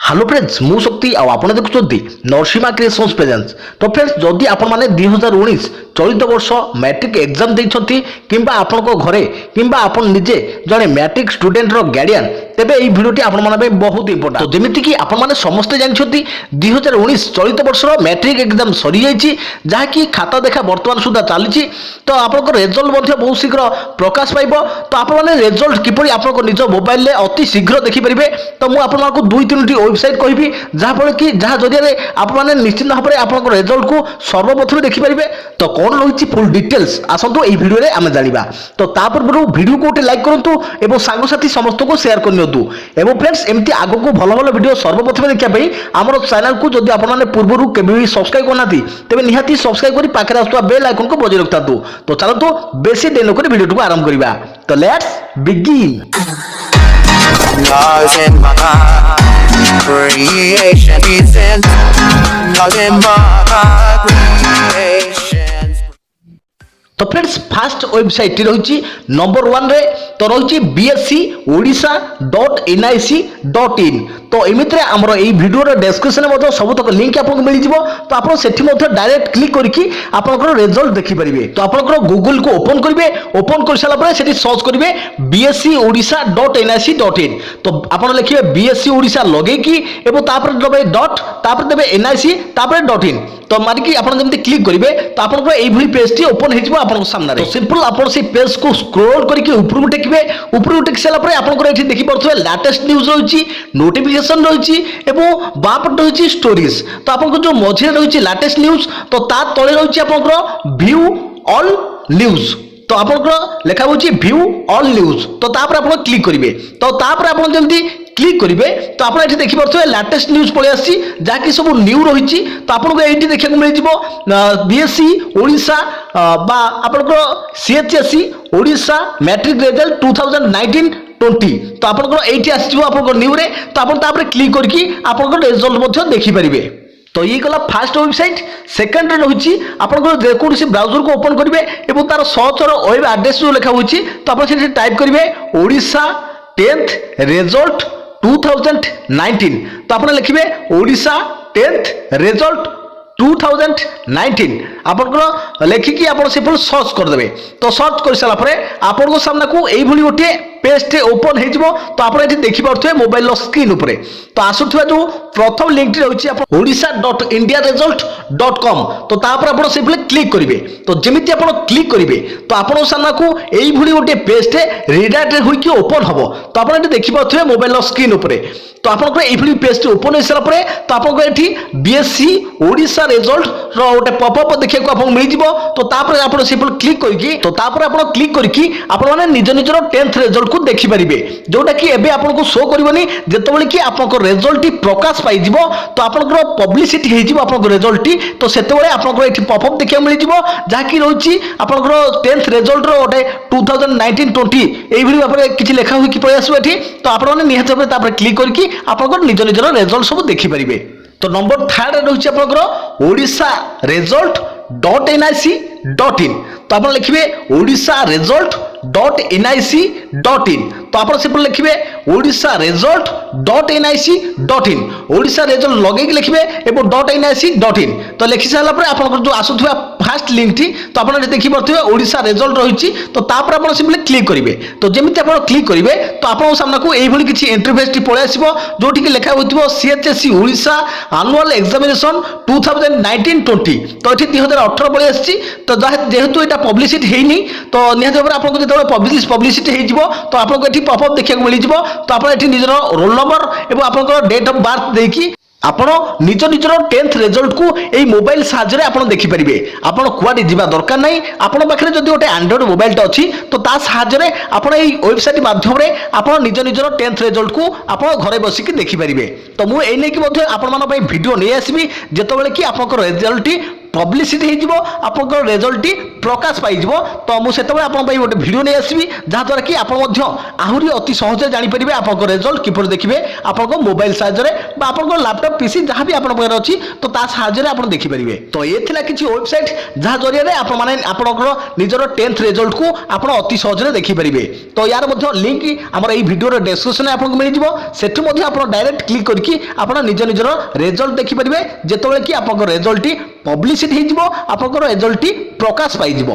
Hello friends मु शक्ति आपण देखुं नरसीमा क्रिएशंस प्रेजेंस। तो फ्रेंड्स जदि आपण मैंने 2019 चलित वर्ष मैट्रिक एग्जाम देइछंती किंबा आपनको घरे किंबा आपण निजे जड़े मैट्रिक स्टूडेंट रो गार्डियन तेबे एई भिडियोटी आपण माने बहुत इंपोर्टेंट। तो जेमिति कि आपण माने समस्त जानछंती 2019 चलित वर्ष रो मैट्रिक एग्जाम सरी जाइछि जहाँकि खाता देखा वर्तमान सुधा चली। तो आपनको रिजल्ट मध्य बहुत शीघ्र प्रकाश पाइबो। तो आपण माने रिजल्ट किपरि आपनको निज मोबाइल ले अति शीघ्र देखि परिबे। तो मु आपण मानकु दुई तीनटी वेबसाइट कहबी जहाँ फल कि जहाँ जरिए आप निश्चित भाव में आप रिजल्ट को सर्वप्रथम देखिपारे। तो कौन रही फुल डिटेल्स आसतु यही भिडियो आम जाना। तो पूर्व भिडियो को लाइक करूँ और सांगसाथी समस्त को शेयर करनी एवं फ्रेंड्स एमती आग को भल भल भिडियो सर्वप्रथम देखापी आम चैनल को जब आपने पूर्व केवे सब्सक्राइब करना तेज निहाती सब्सक्राइब कर पाखे आसुवा बेल आइकन को बजाय रखता। तो चलतु बेसी देर नक भिडियो को आरंभ करवा। तो let's begin. Lost in my heart, creation is in. Lost in my heart, creation. तो फ्रेंड्स फास्ट वेबसाइट रही नंबर 1 रे तो रही bsc.odisha.nic.in। तो एमित्रे आमर एई वीडियो डिस्क्रिप्शन में सब तक लिंक आपको मिल जिवो। तो आप सेठी डायरेक्ट क्लिक करके आपनकर रिजल्ट देखि परिबे। तो आपनकर गूगल को ओपन करिवे, ओपन कर साला परे सेठी सर्च करिवे bsc.odisha.nic.in। तो आपन लिखिबे bsc ओडिशा लगे की एवं तापर देबे डॉट तापर देबे nic तापर .in। तो मारिकी आपन जमते क्लिक करिवे तो आपनकर एई भली पेज टी ओपन हे जिवो आपन सामने। तो सिंपल आपन से पेज को स्क्रॉल करके ऊपर टेकिबे। ऊपर टेक साला परे आपनकर एठी देखि परथबे लेटेस्ट न्यूज रहिछि, नोटिफिकेशन रहिछि एवं बापट रहिछि स्टोरीज। तो आपनकर जो मझे रहिछि लेटेस्ट न्यूज तो ता तळे रहिछि आपनकर व्यू ऑल न्यूज। तो आपनकर लेखा होछि व्यू ऑल न्यूज। तो तापर आपन क्लिक करिवे। तो तापर आपन जल्दी क्लिक करिवे तो आपन एठी देखि परथबे लेटेस्ट न्यूज पळे आछि जाकी सब न्यू रहिछि। तो आपनको एठी देखिବାକୁ मिल जिवो बीएससी ओडिशा बा आपनको सीएचएससी ओडिशा मैट्रिक रिजल्ट 2019-20। तो आपनको एठी आछि आपनको न्यू रे। तो आपन तापर क्लिक करके आपनको रिजल्ट मध्ये देखि परिबे। तो ये गला फास्ट वेबसाइट। सेकंड रे रही आपन जेकोसी ब्राउजर को ओपन करेंगे और तार सर्च वेब एड्रेस जो लिखा होची तो आप टाइप करेंगे ओडिशा 10th रिजल्ट 2019। तो आप लिखे ओडिशा 10th रिजल्ट 2019 आपन लिखिकी आप सिंपल सर्च करदे। तो सर्च कर सारा पर आपन सामना को यही गोटे पेज टे ओपन हो। तो आप देखिपे मोबाइल स्क्रीन उपरे तो आसुवा जो प्रथम लिंक रही odisha.indiaresult.com। तो तापर आप सिंपली क्लिक करेंगे। तो जमीती आप क्लिक करेंगे तो आप सामना को यही गोटे पेज टे रिडायरेक्ट होइकी ओपन हम। तो आप देखिपे मोबाइल स्क्रीन उपरे तो आपको ये पेज टे ओपन हो सारा पर तो आपको ये बीएससी ओडिशा रिजल्ट रोटे पॉपअप देखा आपको मिल जाव। तो तापर आप सिंपल क्लिक करके तो तापर आप क्लिक करके आप निज निजर 10th रिजल्ट को देखि परिबे जोटा कि एबे आपको शो करबनी जेतेबेले कि आपको रिजल्ट प्रकाश पाई जिवो। तो आपको पब्लिसिटी हे जिवो आपको रिजल्ट तो सेतेबेले आपको एठी पॉपअप देखा मिल जिवो जहा कि रही आपको 10th रिजल्ट रोटे 2019-20 एई भली भाबरे किछि लेखा होई कि पय आसु एठी। तो आपण निहात भाबरे तापर क्लिक करके आपको निज निजर रिजल्ट सब देखि परिबे। तो नंबर 3 रही आपको ओडिशा रिजल्ट.nic.in। तो आप लिखे ओडिशा रिजल्ट.nic.in। तो आप सिंपल लिखे ओडिशा रिजल्ट.nic.in। ओडिशा रिजल्ट लगे लिखे और .nic.in। तो लिखि सारा पर आप जो आसुवा फास्ट लिंक थी तो आप देखिपे ओडिशा रिजल्ट रही। तो तापर आप सिंपली क्लिक करेंगे। तो जमीती आप क्लिक करेंगे तो आप सामना को यही किसी इंटरफेस टी पळै आसीबो जोठी कि लिखा होइतिबो सीएचएससी ओडिशा एनुअल एग्जामिनेशन 2019-20। तो ये 2018 पळै आछि। तो जेहेतु यहाँ पब्लिसिटी हैनी तो निहाती भाव आपको जो पब्लिसिटी हो तो आपको ये पॉपअप देखा मिल जाव। तो आप निजर रोल नंबर और आप डेट ऑफ बर्थ देखी आपण निज निजर 10th रिजल्ट को यही मोबाइल साहाय्य आप देखिपारे। आप कुआडे जावा दरकार नहीं। आपन पाखे जब गोटे एंड्रॉइड मोबाइल अच्छी तो ता साहाय्य आप वेबसाइट माध्यम आप निज निजर 10th रिजल्ट को आप घरे बसिक देखिपारे। तो मुझे नहीं आपण भिडियो नहीं आसबि जितेबाला कि आप रिजल्ट पब्लिसिटी हो आप रिजल्ट प्रकाश पाई। तो मुझे गोटे भिडियो नहीं आसबि जहाँद्वारा कि आप आहरी अति सहज जानीपर आप रिजल्ट किपर देखिए आपको मोबाइल साहाय्य বা আপনার ল্যাপটপ পিসি যাহা বি আপনার পাখে অছি তো তা সাহায্যে আপনার দেখিপারে। তো এ লা কিছু ওয়েবসাইট যাহা জরিয়া আপনার মানে আপনার নিজের 10th রেজল্ট কু আপনার অতি সহজে দেখিপারে। তো ইয়ার মধ্যে লিঙ্ক আমার এই ভিডিওর ডেসক্রিপশনে আপনার মিলিଯିବ, সেঠু মধ্যে আপনার ডাইরেক্ট ক্লিক করিকি আপনার নিজের রেজল্ট দেখিপারে। যেতবে কি আপনার রেজল্টটি পব্লিসিটি হয়ে আপনার রেজল্টটি প্রকাশ পাইଯିব।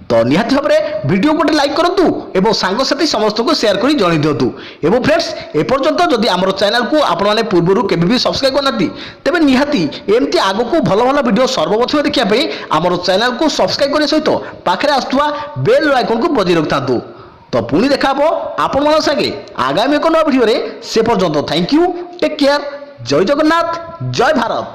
তো নিহতি ভাবে ভিডিও গোটে লাইক করতু এবং সাংসাথী সমস্ত সেয়ার করে জনাই দিও। এবং ফ্রেন্ডস এপর্যন্ত যদি আমার চ্যানেল কু আপনার পূর্বর কেবে বি সবসক্রাইব করনা তেবে নিহতি এমতি আগুক ভাল ভাল ভিডিও সর্বপ্রথমে দেখা আমার চ্যানেল কু সবসক্রাইব করা সহিত পাখে আসুয়া বেল আইকন কু বজাই রাখি। তো পুনি দেখা হব আপনার সাথে আগামী এক নয়া ভিডিওরে। সে পর্যন্ত থ্যাংক ইউ, টেক কেয়ার, জয় জগন্নাথ, জয় ভারত।